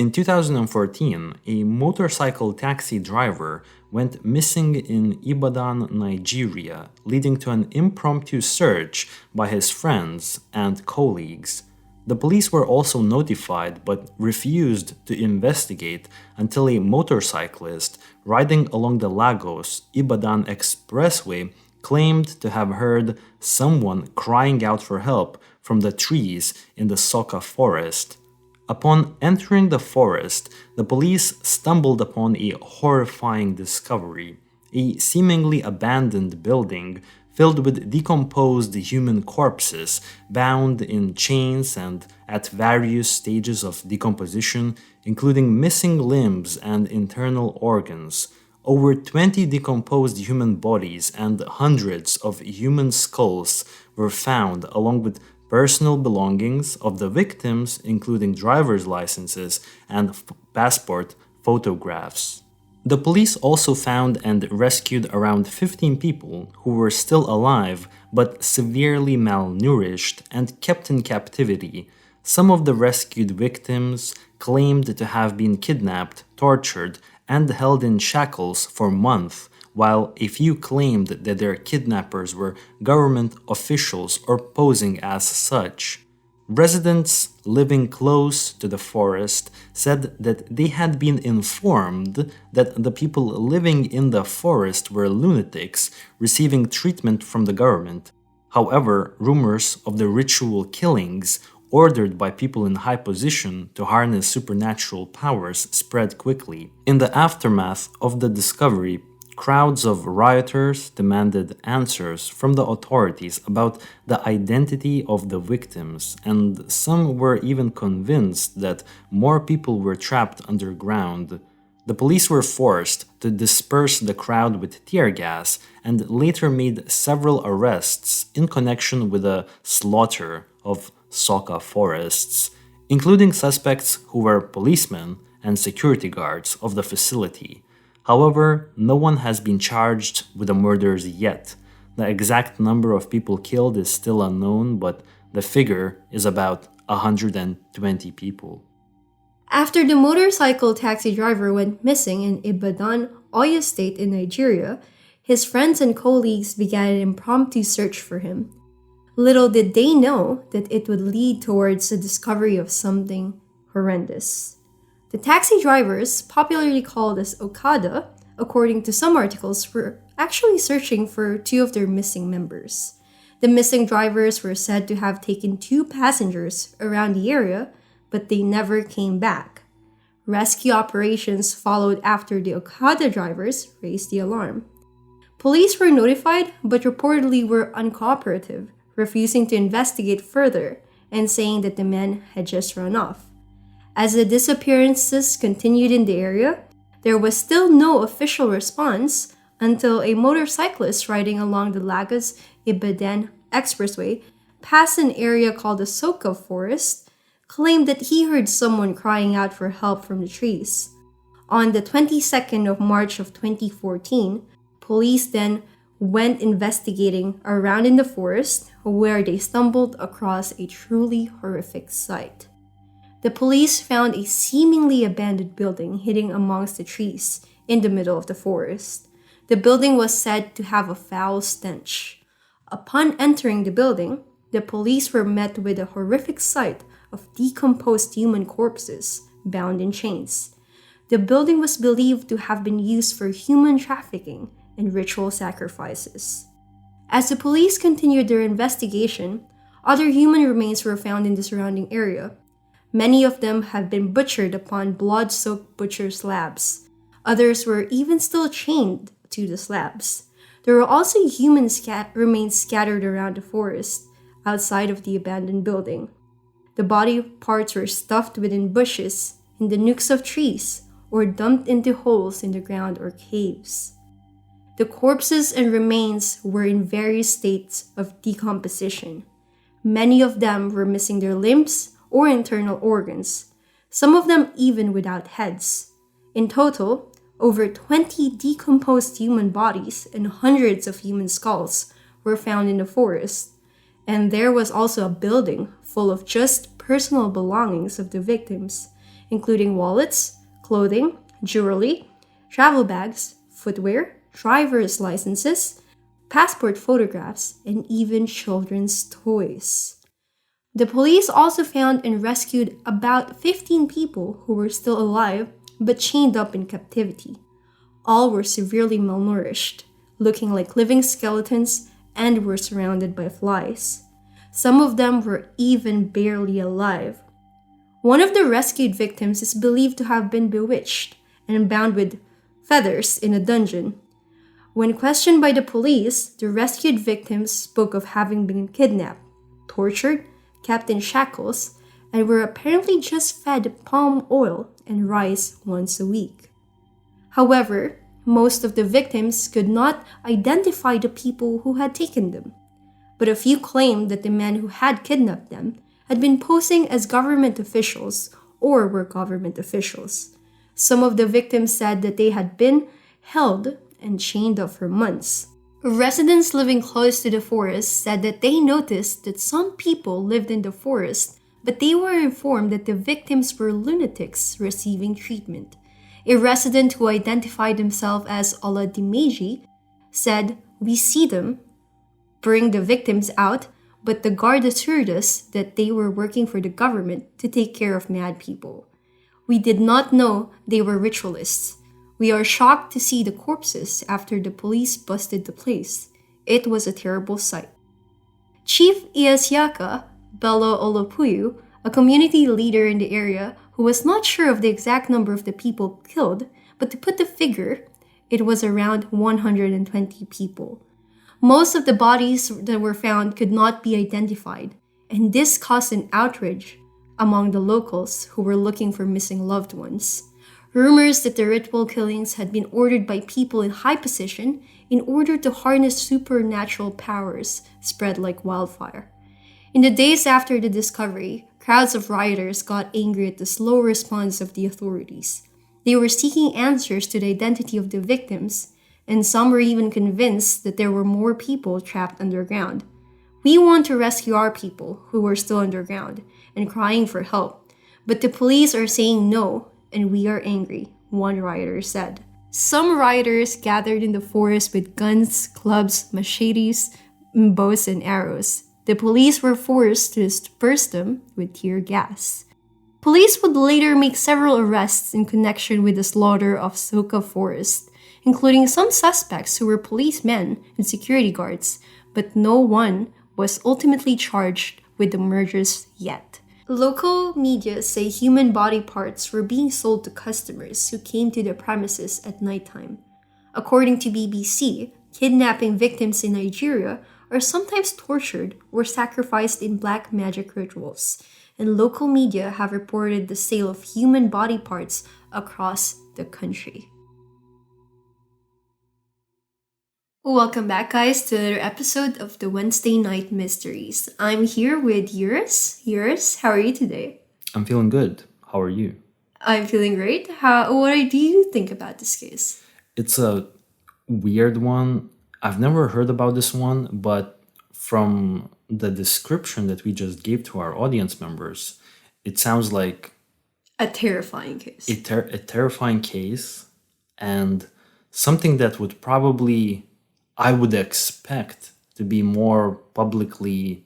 In 2014, a motorcycle taxi driver went missing in Ibadan, Nigeria, leading to an impromptu search by his friends and colleagues. The police were also notified but refused to investigate until a motorcyclist riding along the Lagos Ibadan Expressway claimed to have heard someone crying out for help from the trees in the Soka forest. Upon entering the forest, the police stumbled upon a horrifying discovery: a seemingly abandoned building filled with decomposed human corpses bound in chains and at various stages of decomposition, including missing limbs and internal organs. Over 20 decomposed human bodies and hundreds of human skulls were found, along with personal belongings of the victims, including driver's licenses and passport photographs. The police also found and rescued around 15 people who were still alive but severely malnourished and kept in captivity. Some of the rescued victims claimed to have been kidnapped, tortured, and held in shackles for months, while a few claimed that their kidnappers were government officials or posing as such. Residents living close to the forest said that they had been informed that the people living in the forest were lunatics receiving treatment from the government. However, rumors of the ritual killings ordered by people in high position to harness supernatural powers spread quickly. In the aftermath of the discovery, crowds of rioters demanded answers from the authorities about the identity of the victims, and some were even convinced that more people were trapped underground. The police were forced to disperse the crowd with tear gas and later made several arrests in connection with the slaughter of Soka forests, including suspects who were policemen and security guards of the facility. However, no one has been charged with the murders yet. The exact number of people killed is still unknown, but the figure is about 120 people. After the motorcycle taxi driver went missing in Ibadan, Oyo State in Nigeria, his friends and colleagues began an impromptu search for him. Little did they know that it would lead towards the discovery of something horrendous. The taxi drivers, popularly called as Okada, according to some articles, were actually searching for two of their missing members. The missing drivers were said to have taken two passengers around the area, but they never came back. Rescue operations followed after the Okada drivers raised the alarm. Police were notified, but reportedly were uncooperative, refusing to investigate further and saying that the men had just run off. As the disappearances continued in the area, there was still no official response until a motorcyclist riding along the Lagos-Ibadan Expressway past an area called the Soka forest claimed that he heard someone crying out for help from the trees. On the 22nd of March of 2014, police then went investigating around in the forest where they stumbled across a truly horrific sight. The police found a seemingly abandoned building hidden amongst the trees in the middle of the forest. The building was said to have a foul stench. Upon entering the building, the police were met with a horrific sight of decomposed human corpses bound in chains. The building was believed to have been used for human trafficking and ritual sacrifices. As the police continued their investigation, other human remains were found in the surrounding area. Many of them have been butchered upon blood-soaked butcher slabs. Others were even still chained to the slabs. There were also human remains scattered around the forest, outside of the abandoned building. The body parts were stuffed within bushes, in the nooks of trees, or dumped into holes in the ground or caves. The corpses and remains were in various states of decomposition. Many of them were missing their limbs or internal organs, some of them even without heads. In total, over 20 decomposed human bodies and hundreds of human skulls were found in the forest, and there was also a building full of just personal belongings of the victims, including wallets, clothing, jewelry, travel bags, footwear, driver's licenses, passport photographs, and even children's toys. The police also found and rescued about 15 people who were still alive but chained up in captivity. All were severely malnourished, looking like living skeletons, and were surrounded by flies. Some of them were even barely alive. One of the rescued victims is believed to have been bewitched and bound with feathers in a dungeon. When questioned by the police, the rescued victims spoke of having been kidnapped, tortured, kept in shackles, and were apparently just fed palm oil and rice once a week. However, most of the victims could not identify the people who had taken them, but a few claimed that the men who had kidnapped them had been posing as government officials or were government officials. Some of the victims said that they had been held and chained up for months. Residents living close to the forest said that they noticed that some people lived in the forest, but they were informed that the victims were lunatics receiving treatment. A resident who identified himself as Oladimeji said, "We see them bring the victims out, but the guard assured us that they were working for the government to take care of mad people. We did not know they were ritualists. We are shocked to see the corpses after the police busted the place. It was a terrible sight." Chief Iasiaka Bello Olopuyu, a community leader in the area who was not sure of the exact number of the people killed, but to put the figure, it was around 120 people. Most of the bodies that were found could not be identified, and this caused an outrage among the locals who were looking for missing loved ones. Rumors that the ritual killings had been ordered by people in high position in order to harness supernatural powers spread like wildfire. In the days after the discovery, crowds of rioters got angry at the slow response of the authorities. They were seeking answers to the identity of the victims, and some were even convinced that there were more people trapped underground. "We want to rescue our people who were still underground and crying for help, but the police are saying no, and we are angry," one rioter said. Some rioters gathered in the forest with guns, clubs, machetes, bows, and arrows. The police were forced to disperse them with tear gas. Police would later make several arrests in connection with the slaughter of Soka Forest, including some suspects who were policemen and security guards, but no one was ultimately charged with the murders yet. Local media say human body parts were being sold to customers who came to the premises at nighttime. According to BBC, kidnapping victims in Nigeria are sometimes tortured or sacrificed in black magic rituals, and local media have reported the sale of human body parts across the country. Welcome back, guys, to another episode of the Wednesday Night Mysteries. I'm here with Yuris. Yuris, how are you today? I'm feeling good. How are you? I'm feeling great. What do you think about this case? It's a weird one. I've never heard about this one, but from the description that we just gave to our audience members, it sounds like a terrifying case. A terrifying case, and something that would probably, I would expect to be more publicly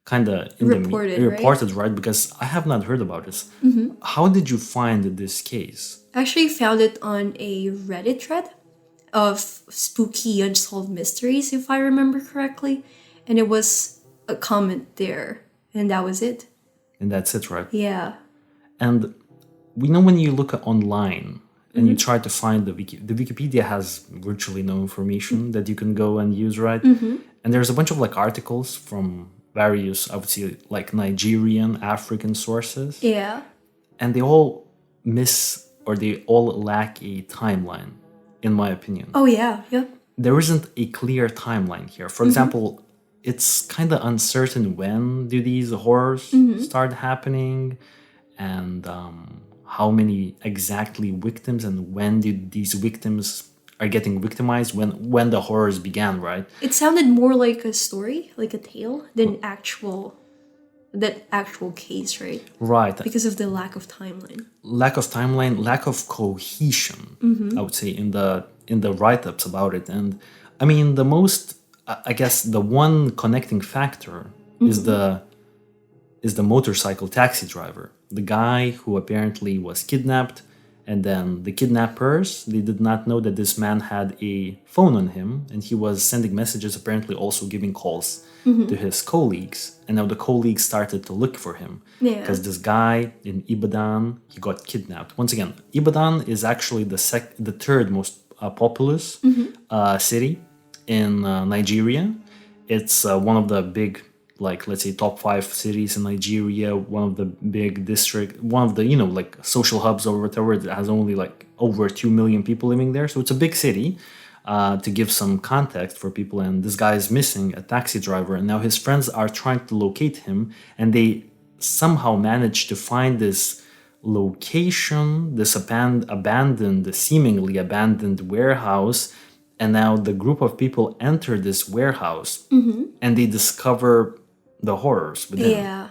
kind of reported, right? Because I have not heard about this. Mm-hmm. How did you find this case? I actually found it on a Reddit thread of spooky unsolved mysteries, if I remember correctly. And it was a comment there, and that was it. And that's it, right? Yeah. And we know when you look online and you try to find the Wikipedia has virtually no information that you can go and use, right? Mm-hmm. And there's a bunch of like articles from various, I would say, like Nigerian, African sources. Yeah. And they all they all lack a timeline, in my opinion. Oh, yeah. Yep. There isn't a clear timeline here. For example, it's kind of uncertain when do these horrors start happening, and how many exactly victims, and when did these victims are getting victimized, when the horrors began, right? It sounded more like a story, like a tale, than actual that actual case, right? Right. Because of the lack of timeline. Lack of timeline, lack of cohesion, I would say, in the write-ups about it. And I mean, the most, I guess, the one connecting factor is the motorcycle taxi driver, the guy who apparently was kidnapped, and then the kidnappers, they did not know that this man had a phone on him, and he was sending messages, apparently also giving calls to his colleagues, and now the colleagues started to look for him Yeah. because this guy in Ibadan, he got kidnapped. Once again, Ibadan is actually the third most populous city in Nigeria. It's one of the big, like, let's say, top 5 cities in Nigeria, one of the big district, one of the, like, social hubs or whatever that has only like over 2 million people living there. So it's a big city. To give some context for people, and this guy is missing, a taxi driver, and now his friends are trying to locate him, and they somehow managed to find this location, this seemingly abandoned warehouse, and now the group of people enter this warehouse, and they discover the horrors within. Yeah.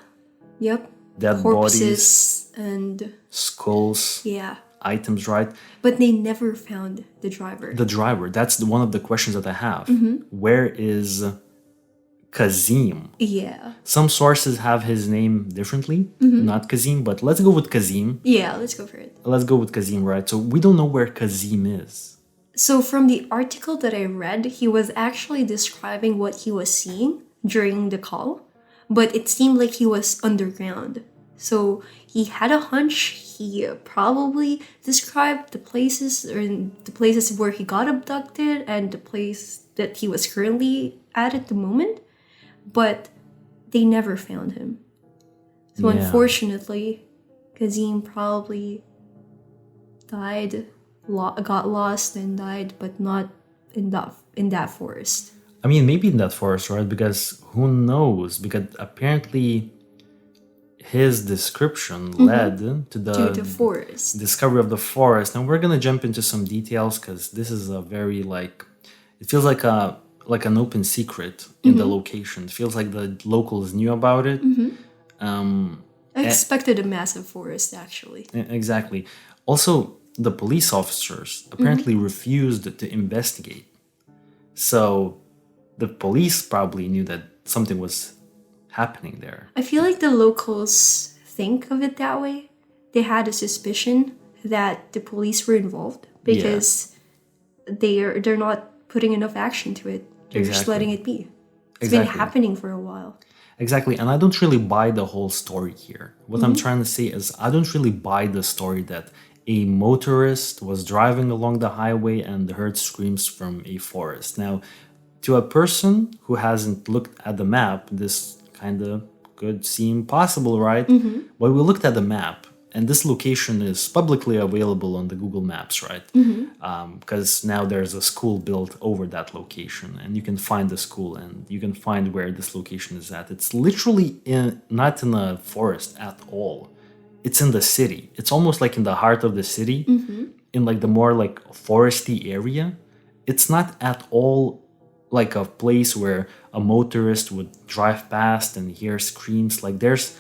Yep. Dead Corpses bodies, and skulls, yeah. items, right? But they never found the driver. The driver, that's one of the questions that I have. Where is Kazim? Yeah. Some sources have his name differently, not Kazim, but let's go with Kazim. Yeah, let's go for it. Let's go with Kazim, right? So we don't know where Kazim is. So from the article that I read, he was actually describing what he was seeing during the call, but it seemed like he was underground. So he had a hunch. He probably described the places where he got abducted and the place that he was currently at the moment, but they never found him. So Yeah. unfortunately, Kazim probably died, got lost and died, but not in that forest. I mean, maybe in that forest, right? Because who knows? Because apparently his description led to The forest. discovery of the forest. Now we're gonna jump into some details because this is a very it feels like an open secret in the location. It feels like the locals knew about it. I expected a massive forest, actually. Exactly. Also, the police officers apparently refused to investigate. So the police probably knew that something was happening there. I feel like the locals think of it that way. They had a suspicion that the police were involved because they're not putting enough action to it. They're just Exactly. letting it be. It's Exactly. been happening for a while. Exactly. And I don't really buy the whole story here. What I'm trying to say is I don't really buy the story that a motorist was driving along the highway and heard screams from a forest. Now, to a person who hasn't looked at the map, this kind of could seem possible, right? But we looked at the map, and this location is publicly available on the Google Maps, right? Because now there's a school built over that location, and you can find the school and you can find where this location is at. It's literally not in a forest at all. It's in the city. It's almost like in the heart of the city, in like the more like foresty area. It's not at all like a place where a motorist would drive past and hear screams. Like there's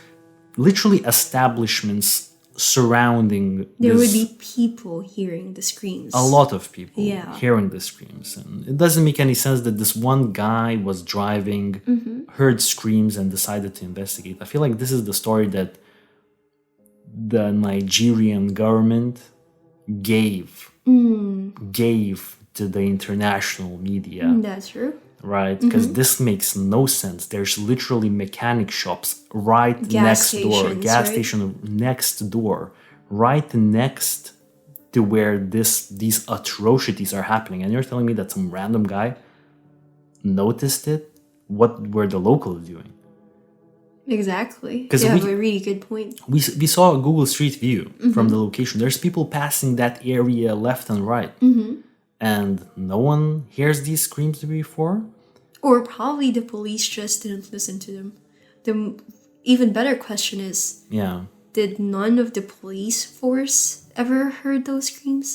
literally establishments surrounding There would this. be people hearing the screams. A lot of people Yeah. hearing the screams, and it doesn't make any sense that this one guy was driving, heard screams, and decided to investigate. I feel like this is the story that the Nigerian government gave to the international media. That's true. Right, because this makes no sense. There's literally mechanic shops right next door, stations, gas right? station next door, right next to where these atrocities are happening. And you're telling me that some random guy noticed it? What were the locals doing? Exactly. 'Cause You have we- a really good point. We saw a Google Street View from the location. There's people passing that area left and right. And no one hears these screams before? Or probably the police just didn't listen to them. The even better question is, Yeah. did none of the police force ever heard those screams?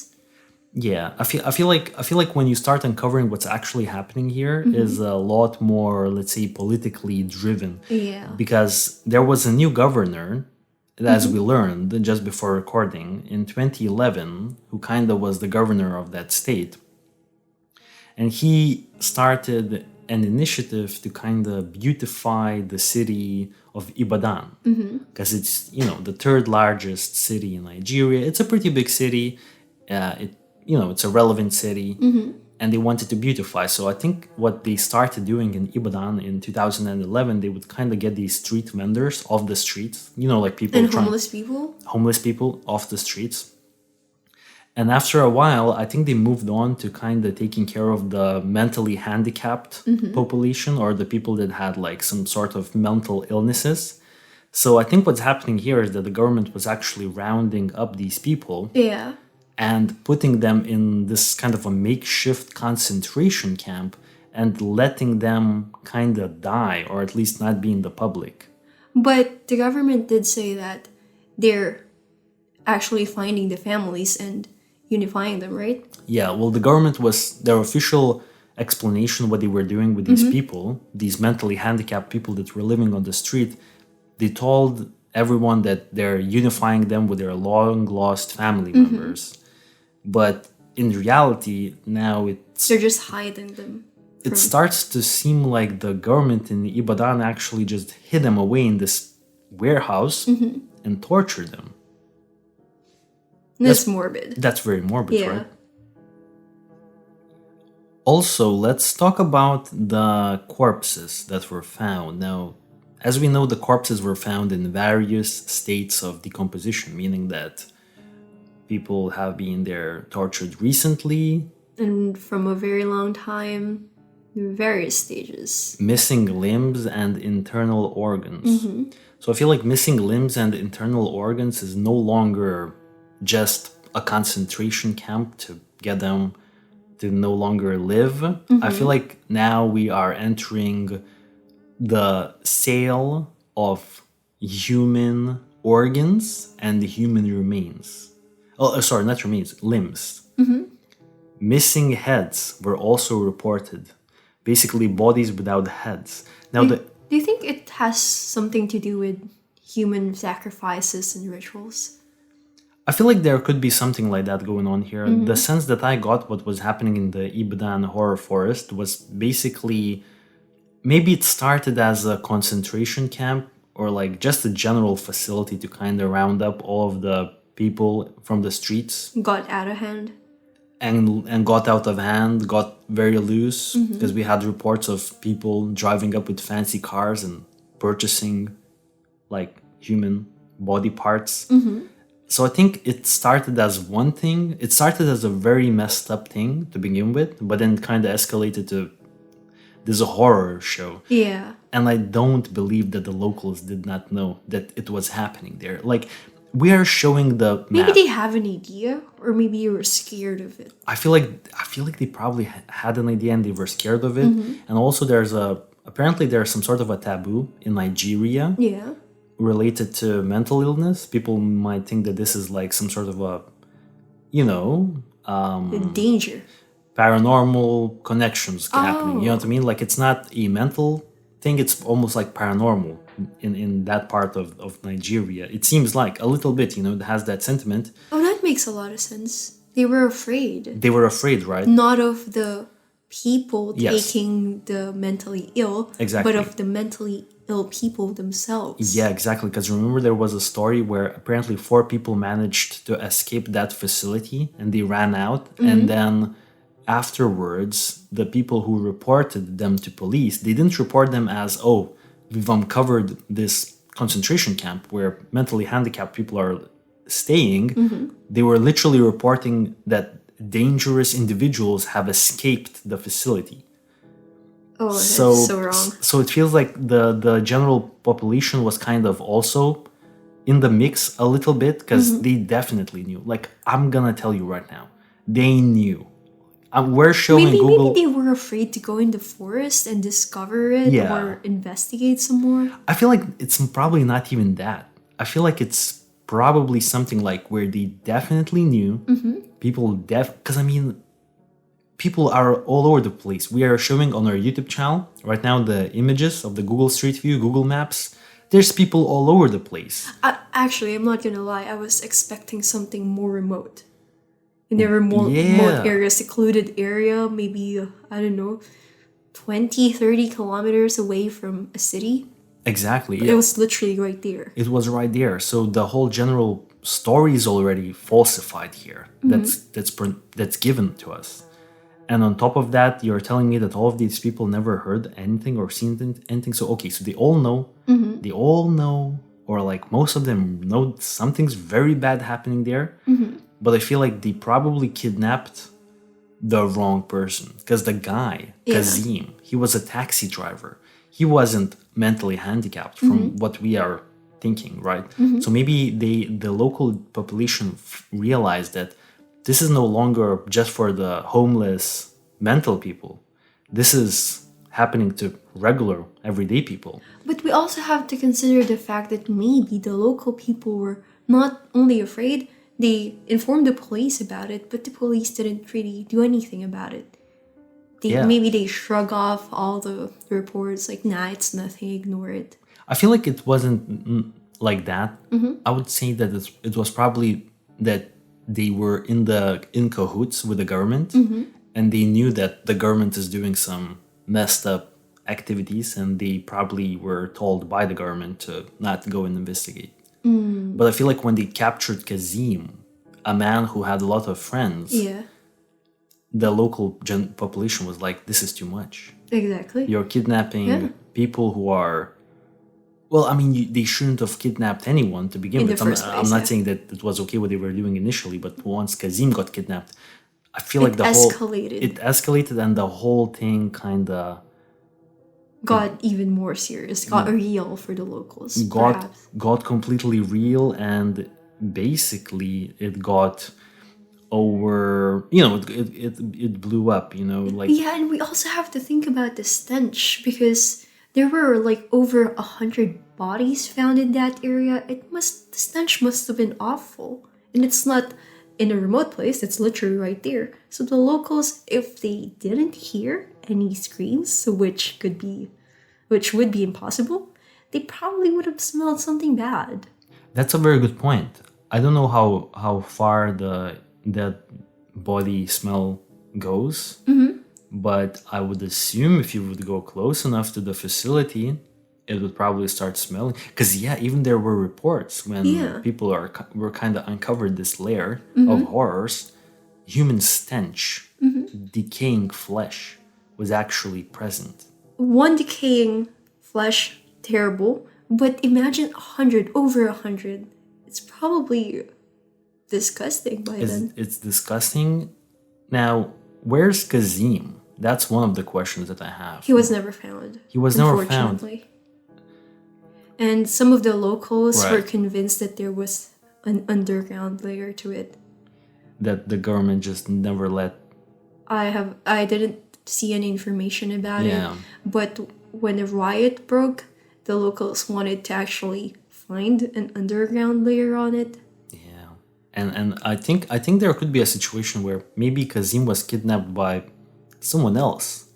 Yeah, I feel like when you start uncovering what's actually happening here is a lot more, let's say, politically driven, Yeah. because there was a new governor, as we learned just before recording in 2011, who kind of was the governor of that state, and he started an initiative to kind of beautify the city of Ibadan, because it's the third largest city in Nigeria. It's a pretty big city. It's a relevant city, and they wanted to beautify. So I think what they started doing in Ibadan in 2011, they would kind of get these street vendors off the streets, like people And trying homeless people off the streets. And after a while, I think they moved on to kind of taking care of the mentally handicapped population, or the people that had like some sort of mental illnesses. So I think what's happening here is that the government was actually rounding up these people Yeah. and putting them in this kind of a makeshift concentration camp and letting them kind of die, or at least not be in the public. But the government did say that they're actually finding the families and unifying them, right? Yeah, well, the government was their official explanation what they were doing with these people, these mentally handicapped people that were living on the street. They told everyone that they're unifying them with their long lost family members. But in reality, now They're just hiding them. it starts to seem like the government in Ibadan actually just hid them away in this warehouse and tortured them. That's morbid. That's very morbid, Yeah. right? Also, let's talk about the corpses that were found. Now, as we know, the corpses were found in various states of decomposition, meaning that people have been there tortured recently, And from a very long time, in various stages. missing limbs and internal organs. So I feel like missing limbs and internal organs is no longer just a concentration camp to get them to no longer live. I feel like now we are entering the sale of human organs and human remains. Oh, sorry, not remains, limbs. Missing heads were also reported. Basically, bodies without heads. Now, Do you think it has something to do with human sacrifices and rituals? I feel like there could be something like that going on here. The sense that I got what was happening in the Ibadan horror forest was basically, maybe it started as a concentration camp or like just a general facility to kind of round up all of the people from the streets, Got out of hand? and got out of hand, got very loose, because we had reports of people driving up with fancy cars and purchasing like human body parts. So I think it started as one thing. It started as a very messed up thing to begin with, but then kind of escalated to this horror show. Yeah. And I don't believe that the locals did not know that it was happening there. Like, we are showing the Maybe map. they have an idea, or maybe you were scared of it. I feel like they probably had an idea and they were scared of it. And also apparently there's some sort of a taboo in Nigeria Yeah. related to mental illness. People might think that this is like some sort of a, The danger. paranormal connections happening. Oh. You know what I mean? Like, it's not a mental thing, it's almost like paranormal in that part of Nigeria. It seems like a little bit, it has that sentiment. Oh, that makes a lot of sense. They were afraid. They were afraid, right? Not of the people Yes. taking the mentally ill, Exactly. but of the mentally ill people themselves. Yeah, exactly. Because remember, there was a story where apparently 4 people managed to escape that facility and they ran out. And then afterwards, the people who reported them to police, they didn't report them as, oh, we've uncovered this concentration camp where mentally handicapped people are staying. They were literally reporting that dangerous individuals have escaped the facility. Oh, that's so wrong. So it feels like the general population was kind of also in the mix a little bit, because they definitely knew. Like, I'm gonna tell you right now, they knew. We're showing Google. Maybe they were afraid to go in the forest and discover it Yeah. or investigate some more. I feel like it's probably not even that. I feel like it's probably something like where they definitely knew, because I mean, people are all over the place. We are showing on our YouTube channel right now the images of the Google Street View, Google Maps. There's people all over the place. Actually, I'm not gonna lie. I was expecting something more remote. In a remote Yeah. area, secluded area, maybe, I don't know, 20, 30 kilometers away from a city. Exactly. It was literally right there. It was right there. So the whole general story is already falsified here. That's given to us. And on top of that, you're telling me that all of these people never heard anything or seen anything. So okay, so they all know. They all know, or like most of them know something's very bad happening there. But I feel like they probably kidnapped the wrong person, because the guy, Kazim, he was a taxi driver. He wasn't mentally handicapped from what we are thinking, right? So maybe the local population realized that this is no longer just for the homeless mental people. This is happening to regular everyday people. But we also have to consider the fact that maybe the local people were not only afraid, they informed the police about it, but the police didn't really do anything about it. Maybe they shrug off all the reports, like, nah, it's nothing, ignore it. I feel like it wasn't like that. I would say that it was probably that they were in cahoots with the government, and they knew that the government is doing some messed up activities, and they probably were told by the government to not go and investigate. But I feel like when they captured Kazim, a man who had a lot of friends, the local population was like, this is too much. Exactly. You're kidnapping people who are... Well, I mean, they shouldn't have kidnapped anyone to begin with. I'm not saying that it was okay what they were doing initially, but once Kazim got kidnapped, I feel like it escalated, and the whole thing kind of got even more serious, got real for the locals. Got completely real, and basically it got over, it blew up, like... Yeah, and we also have to think about the stench, because there were like over 100 bodies found in that area. The stench must have been awful. And it's not in a remote place, it's literally right there. So the locals, if they didn't hear any screams, which would be impossible, they probably would have smelled something bad. That's a very good point. I don't know how far that body smell goes, but I would assume if you would go close enough to the facility, it would probably start smelling. Because even there were reports when people were kind of uncovered this layer of horrors, human stench, decaying flesh was actually present. One decaying flesh, terrible, but imagine 100, over 100. It's probably disgusting by then. It's disgusting. Now, where's Kazim? That's one of the questions that I have. He was never found. He was never found. And some of the locals were convinced that there was an underground layer to it. That the government just never let... I didn't see any information about it. But when the riot broke, the locals wanted to actually find an underground layer on it. Yeah. And I think there could be a situation where maybe Kazim was kidnapped by someone else.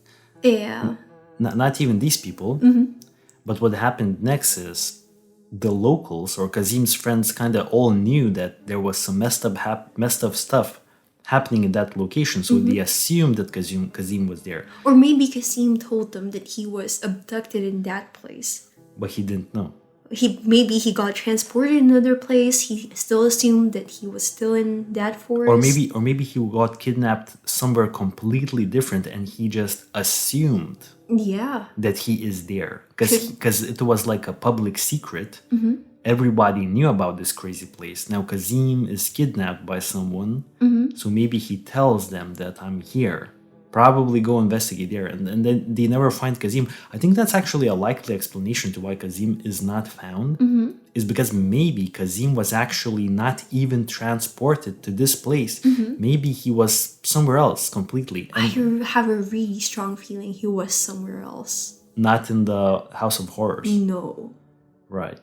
Yeah. Not even these people. But what happened next is the locals or Kazim's friends kind of all knew that there was some messed up stuff happening in that location. So they assumed that Kazim was there. Or maybe Kazim told them that he was abducted in that place. But he didn't know. Maybe he got transported in another place. He still assumed that he was still in that forest. Or maybe he got kidnapped somewhere completely different, and he just assumed that he is there because it was like a public secret. Everybody knew about this crazy place. Now Kazim is kidnapped by someone, so maybe he tells them that I'm here. Probably go investigate there, and then they never find Kazim. I think that's actually a likely explanation to why Kazim is not found, is because maybe Kazim was actually not even transported to this place. Maybe he was somewhere else completely. I have a really strong feeling he was somewhere else. Not in the House of Horrors. No. Right.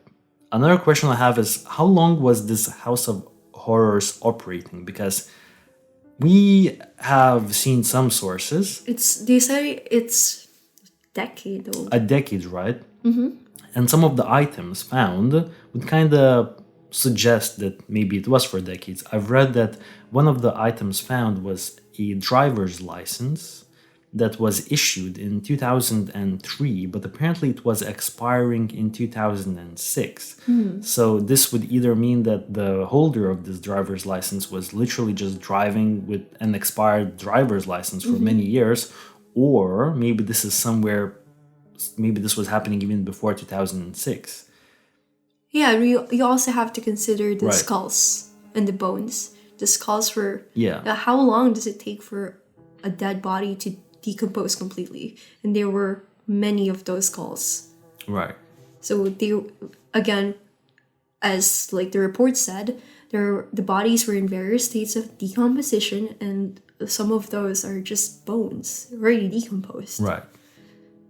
Another question I have is, how long was this House of Horrors operating? Because We have seen some sources, They say it's decade old. a decade, right? And some of the items found would kind of suggest that maybe it was for decades. I've read that one of the items found was a driver's license that was issued in 2003, but apparently it was expiring in 2006. So this would either mean that the holder of this driver's license was literally just driving with an expired driver's license for many years, or maybe this is somewhere, maybe this was happening even before 2006. Yeah, you also have to consider the Right. skulls and the bones. The skulls were. Yeah. How long does it take for a dead body to decompose completely? And there were many of those skulls. Right. So they, again, as like the report said, the bodies were in various states of decomposition, and some of those are just bones, already decomposed. Right.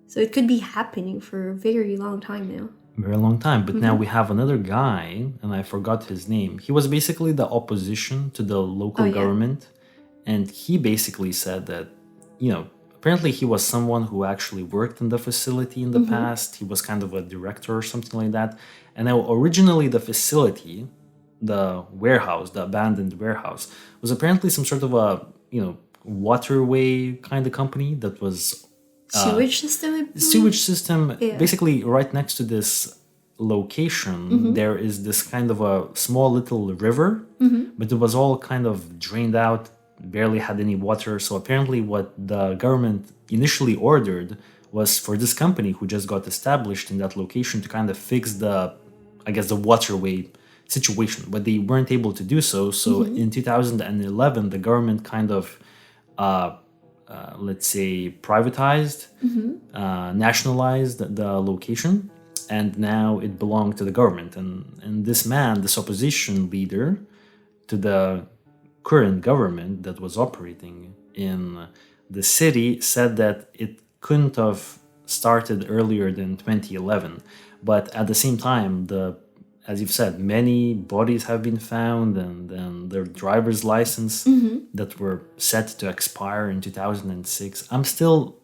So it could be happening for a very long time now. Very long time. But now we have another guy, and I forgot his name. He was basically the opposition to the local Oh, yeah. government. And he basically said that, apparently he was someone who actually worked in the facility in the past. He was kind of a director or something like that. And now originally the facility, the warehouse, the abandoned warehouse, was apparently some sort of a, waterway kind of company that was Sewage system? I believe? sewage system. Yeah. Basically right next to this location there is this kind of a small little river, but it was all kind of drained out, barely had any water. So apparently what the government initially ordered was for this company who just got established in that location to kind of fix the waterway situation, but they weren't able to do so. So in 2011 the government kind of let's say privatized, nationalized the location, and now it belonged to the government. And this opposition leader to the current government that was operating in the city, said that it couldn't have started earlier than 2011. But at the same time, as you've said, many bodies have been found, and their driver's license that were set to expire in 2006. I'm still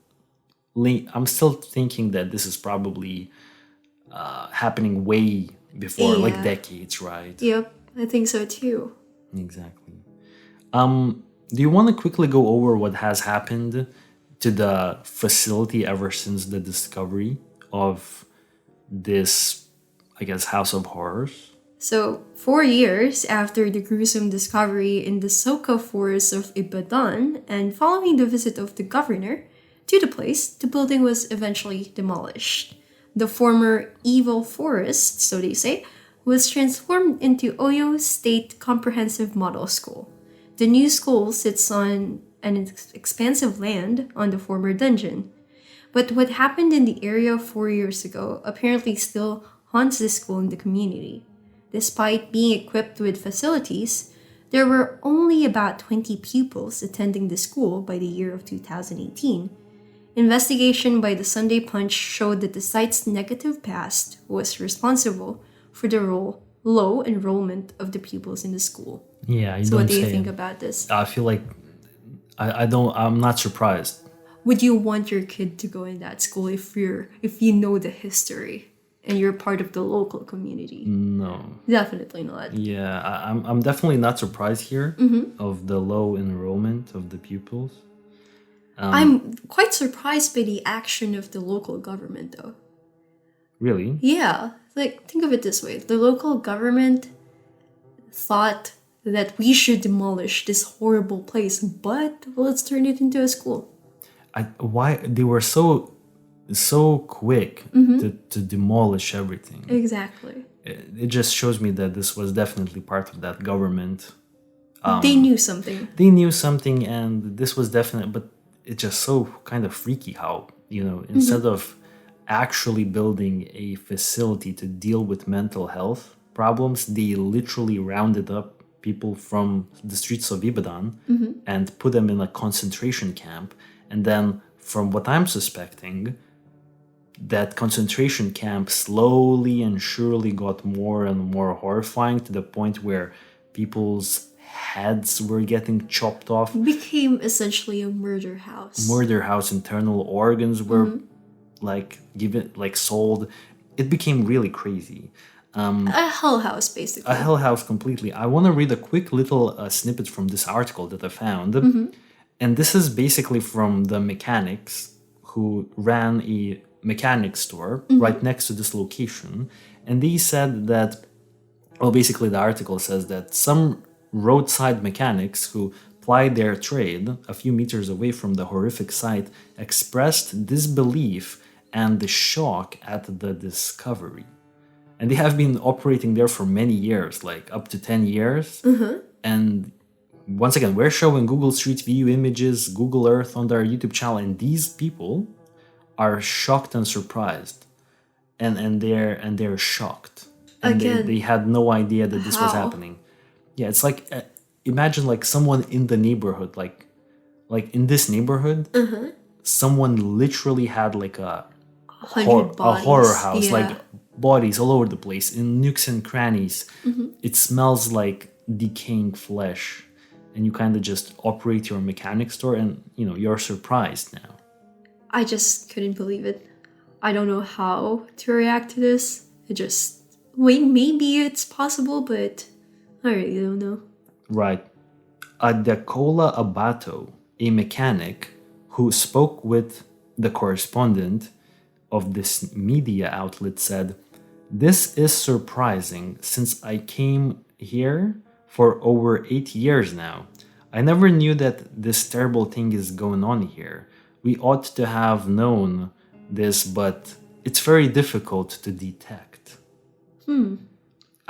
thinking that this is probably happening way before, like Yeah. decades, right? Yep, I think so too. Exactly. Do you want to quickly go over what has happened to the facility ever since the discovery of this, I guess, House of Horrors? So, 4 years after the gruesome discovery in the Soka forest of Ibadan, and following the visit of the governor to the place, the building was eventually demolished. The former evil forest, so they say, was transformed into Oyo State Comprehensive Model School. The new school sits on an expansive land on the former dungeon. But what happened in the area 4 years ago apparently still haunts the school in the community. Despite being equipped with facilities, there were only about 20 pupils attending the school by the year of 2018. Investigation by the Sunday Punch showed that the site's negative past was responsible for the low enrollment of the pupils in the school. Yeah, So what do you think about this? I feel like I'm not surprised. Would you want your kid to go in that school if you know the history and you're part of the local community? No. Definitely not. Yeah, I'm definitely not surprised here of the low enrollment of the pupils. I'm quite surprised by the action of the local government though. Really? Yeah, like think of it this way. The local government thought that we should demolish this horrible place, but let's turn it into a school. Why they were so quick to demolish everything? Exactly. It just shows me that this was definitely part of that government. They knew something. They knew something, and this was definite. But it's just so kind of freaky how, instead of actually building a facility to deal with mental health problems, they literally rounded up people from the streets of Ibadan and put them in a concentration camp. And then, from what I'm suspecting, that concentration camp slowly and surely got more and more horrifying, to the point where people's heads were getting chopped off. Became essentially a murder house. Murder house, internal organs were like given, like sold. It became really crazy. A hell house, basically. A hell house completely. I want to read a quick little snippet from this article that I found. And this is basically from the mechanics who ran a mechanic store right next to this location. And they said that, well, basically the article says that some roadside mechanics who plied their trade a few meters away from the horrific site expressed disbelief and the shock at the discovery. And they have been operating there for many years, like up to 10 years. And once again, we're showing Google Street View images, Google Earth on their YouTube channel, and these people are shocked and surprised. And they're shocked. And Again, they had no idea that this was how? happening. Yeah, it's like imagine like someone in the neighborhood, like in this neighborhood, someone literally had like a 100 bodies. horror house, Yeah. like bodies all over the place in nooks and crannies. It smells like decaying flesh, and you kind of just operate your mechanic store, and you're surprised now. I just couldn't believe it. I don't know how to react to this. Maybe it's possible, but I really don't know. Right. Adekola Abato, a mechanic who spoke with the correspondent of this media outlet, said, "This is surprising since I came here for over 8 years now. I never knew that this terrible thing is going on here. We ought to have known this, but it's very difficult to detect."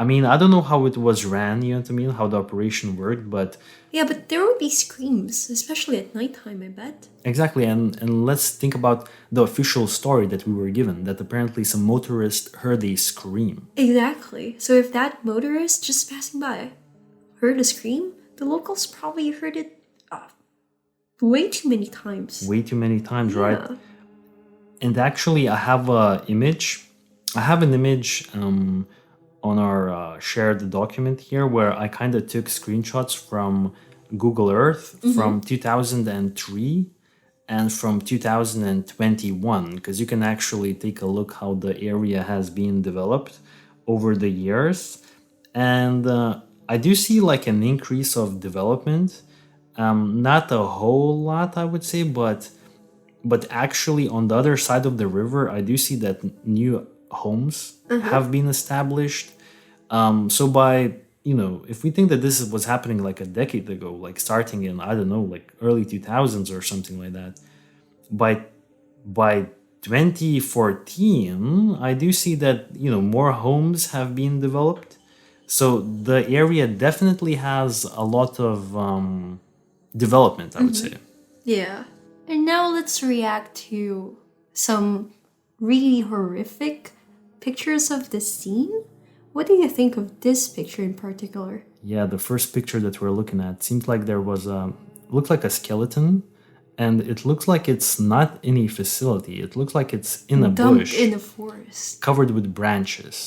I mean, I don't know how it was ran, you know what I mean, how the operation worked, but Yeah, but there would be screams, especially at nighttime, I bet. exactly, and let's think about the official story that we were given, that apparently some motorist heard a scream. Exactly. So if that motorist just passing by heard a scream, the locals probably heard it way too many times. Way too many times, right? Yeah. And actually, I have an image on our shared document here where I kind of took screenshots from Google Earth from 2003 and from 2021, because you can actually take a look how the area has been developed over the years. And I do see like an increase of development. Not a whole lot, I would say, but actually on the other side of the river, I do see that new homes have been established. So by, if we think that this was happening like a decade ago, like starting in, I don't know, like early 2000s or something like that, by 2014, I do see that, more homes have been developed. So the area definitely has a lot of development, I would say. Yeah. And now let's react to some really horrific pictures of the scene. What do you think of this picture in particular? Yeah, the first picture that we're looking at seems like there was looked like a skeleton, and it looks like it's not in a facility. It looks like it's in a Dumped bush, in the forest. covered with branches,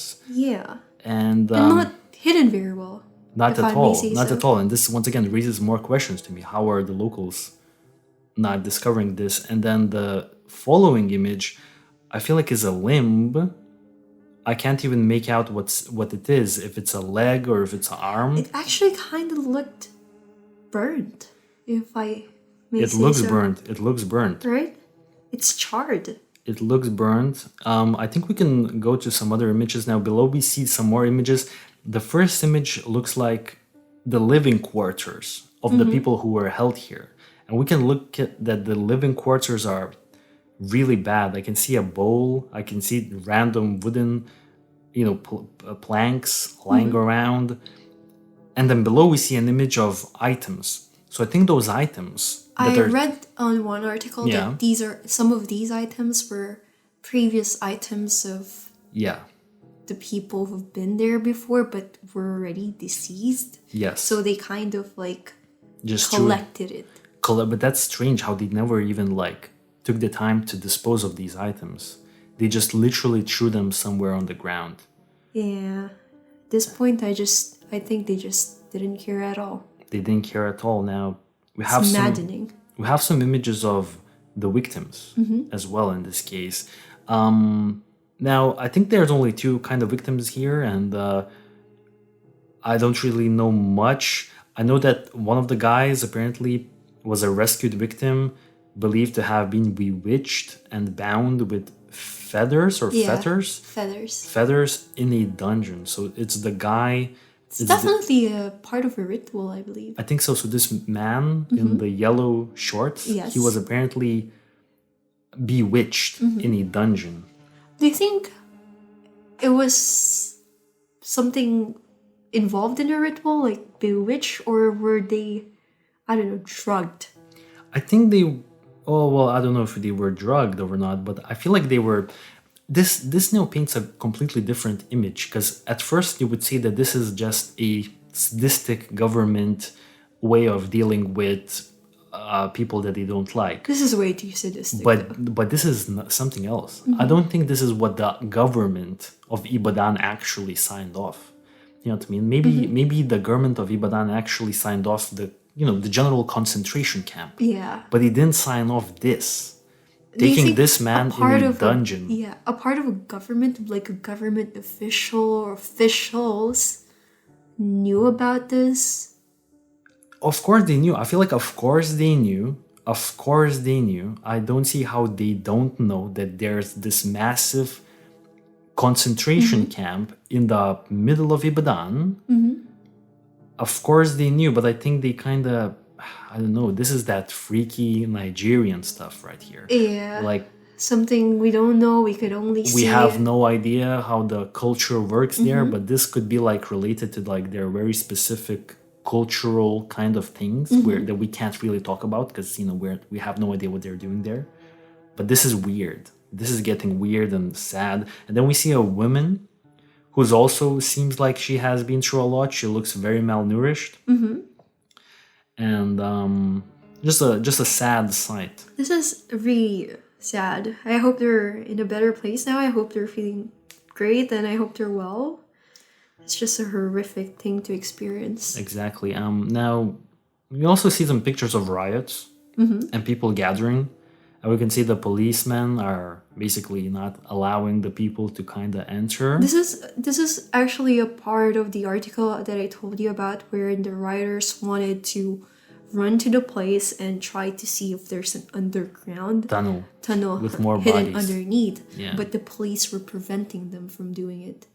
Yeah. and And not hidden very well. not if I at may all, say not so. at all. And this once again raises more questions to me. How are the locals not discovering this? And then the following image, I feel like is a limb. I can't even make out what it is, if it's a leg or if it's an arm. It actually kind of looked burnt, if I may It say looks so. burnt. It looks burnt. Right? It's charred. It looks burnt. I think we can go to some other images now. Below we see some more images. The first image looks like the living quarters of the people who were held here. And we can look at that the living quarters are really bad. I can see a bowl. I can see random wooden, planks lying around. And then below we see an image of items. So I think those items that I are read on one article Yeah. that some of these items were previous items of yeah, the people who've been there before but were already deceased. yes. So they kind of like just collected it. But that's strange how they never even like took the time to dispose of these items. They just literally threw them somewhere on the ground. Yeah. At this point I think they just didn't care at all. They didn't care at all. Now we It's have maddening. some images of the victims as well in this case. Now I think there's only two kind of victims here, and I don't really know much. I know that one of the guys apparently was a rescued victim, believed to have been bewitched and bound with feathers or Yeah. fetters Feathers. in a dungeon. So it's the guy. It's definitely a part of a ritual, I believe. I think so. So this man in the yellow shorts, Yes. he was apparently bewitched in a dungeon. Do you think it was something involved in a ritual, like bewitched, or were they, I don't know, drugged? I think they. Oh well, I don't know if they were drugged or not, but I feel like they were. This now paints a completely different image because at first you would say that this is just a sadistic government way of dealing with people that they don't like. This is way too sadistic. though. But this is something else. I don't think this is what the government of Ibadan actually signed off. You know what I mean? Maybe the government of Ibadan actually signed off the general concentration camp. Yeah. But he didn't sign off this. Do you Taking think this man in a dungeon. A part of a government, like a government official or officials, knew about this. Of course they knew. I feel like of course they knew. Of course they knew. I don't see how they don't know that there's this massive concentration camp in the middle of Ibadan. Of course they knew, but I think they kind of, I don't know, this is that freaky Nigerian stuff right here. Yeah. Like, something we don't know, we could only see. we have no idea how the culture works there, but this could be like related to like their very specific cultural kind of things where that we can't really talk about because we have no idea what they're doing there. But this is weird. This is getting weird and sad. And then we see a woman who's also seems like she has been through a lot. She looks very malnourished. And just a sad sight. This is really sad. I hope they're in a better place now. I hope they're feeling great and I hope they're well. It's just a horrific thing to experience. Exactly. Now we also see some pictures of riots and people gathering. And we can see the policemen are basically not allowing the people to kind of enter. This is actually a part of the article that I told you about where the rioters wanted to run to the place and try to see if there's an underground tunnel with more hidden bodies underneath. Yeah. But the police were preventing them from doing it.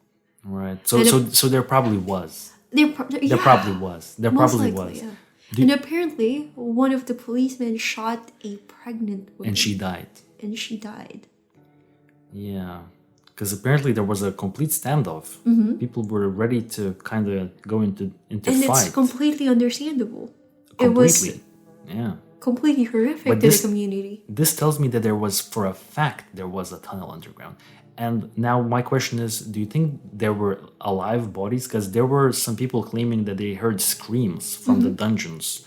Right. So there probably was. There probably was. There Most probably likely, was. yeah. And apparently, one of the policemen shot a pregnant woman. And she died. Yeah. Because apparently there was a complete standoff. People were ready to kind of go into And fight. it's completely understandable. Completely. It was Yeah. completely horrific But to this- the community. This tells me that there was, for a fact, there was a tunnel underground. And now my question is, do you think there were alive bodies? Because there were some people claiming that they heard screams from the dungeons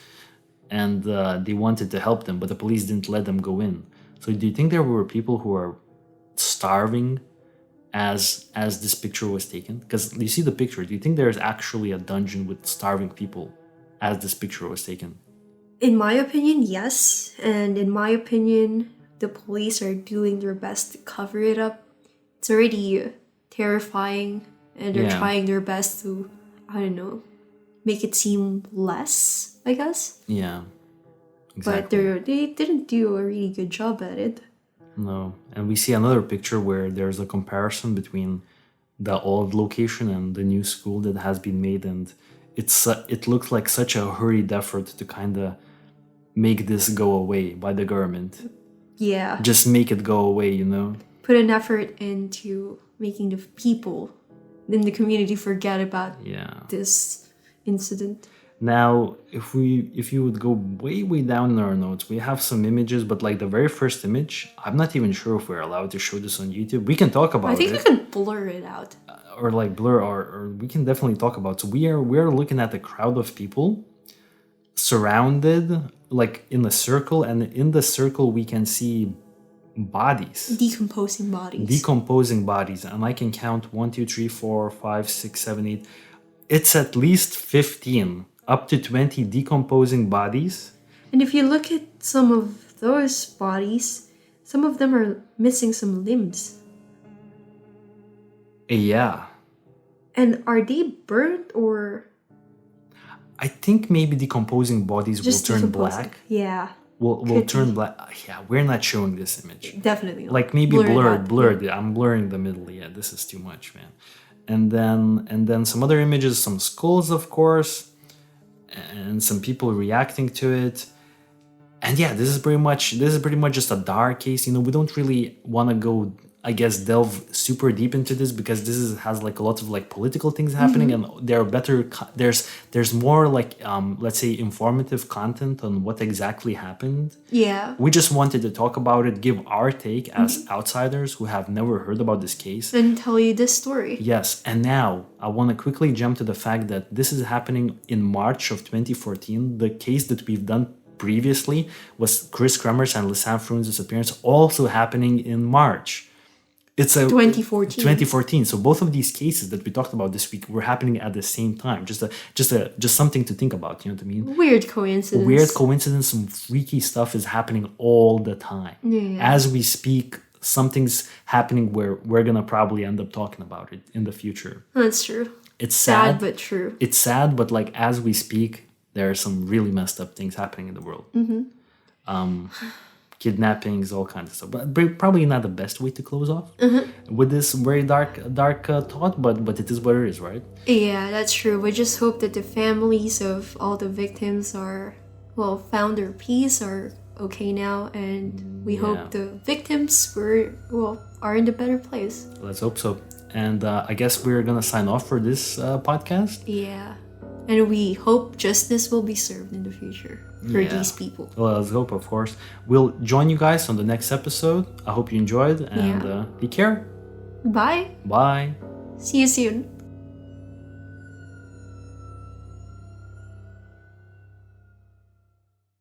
and they wanted to help them, but the police didn't let them go in. So do you think there were people who are starving as this picture was taken? Because you see the picture. Do you think there's actually a dungeon with starving people as this picture was taken? In my opinion, yes. And in my opinion, the police are doing their best to cover it up. It's already terrifying, and they're Yeah. trying their best to, I don't know, make it seem less, I guess. Yeah. But they didn't do a really good job at it. No. And we see another picture where there's a comparison between the old location and the new school that has been made, and it looks like such a hurried effort to kind of make this go away by the government. Yeah. Just make it go away, you know? Put an effort into making the people in the community forget about this incident. Now, if you would go way down in our notes, we have some images, but like the very first image, I'm not even sure if we're allowed to show this on YouTube. We can talk about I think it. we can blur it out. Or like blur, or we can definitely talk about. So we're looking at a crowd of people surrounded like in a circle, and in the circle we can see bodies. Decomposing bodies. And I can count 1, 2, 3, 4, 5, 6, 7, 8. It's at least 15 Up to 20 decomposing bodies. And if you look at some of those bodies, some of them are missing some limbs. Yeah. And are they burnt or I think maybe decomposing bodies just will turn decomposing? black. Yeah, Will Could turn be. black. Yeah, we're not showing this image. definitely. Not. Like maybe Blur it out. blurred. I'm blurring the middle. Yeah, this is too much, man. And then some other images, some skulls, of course, and some people reacting to it. And yeah, this is pretty much just a dark case. We don't really want to go, I guess, delve super deep into this because has like a lot of like political things happening, and there are there's more like let's say informative content on what exactly happened. Yeah. We just wanted to talk about it, give our take as outsiders who have never heard about this case. And tell you this story. Yes, and now I want to quickly jump to the fact that this is happening in March of 2014. The case that we've done previously was Chris Kremers and Lisanne Froon's disappearance, also happening in March. It's a 2014. 2014. So both of these cases that we talked about this week were happening at the same time. Just something to think about. You know what I mean? Weird coincidence. Weird coincidence. Some freaky stuff is happening all the time. Yeah. As we speak, something's happening where we're gonna probably end up talking about it in the future. That's true. It's Sad sad, but true. It's sad, but like as we speak, there are some really messed up things happening in the world. Kidnappings, all kinds of stuff. But probably not the best way to close off with this very dark thought. But it is what it is, right? Yeah, that's true. We just hope that the families of all the victims found their peace, are okay now, and we hope the victims are in a better place. Let's hope so. And I guess we're gonna sign off for this podcast. Yeah. And we hope justice will be served in the future for these people. Well, let's hope, of course. We'll join you guys on the next episode. I hope you enjoyed, and take care. Bye. Bye. See you soon.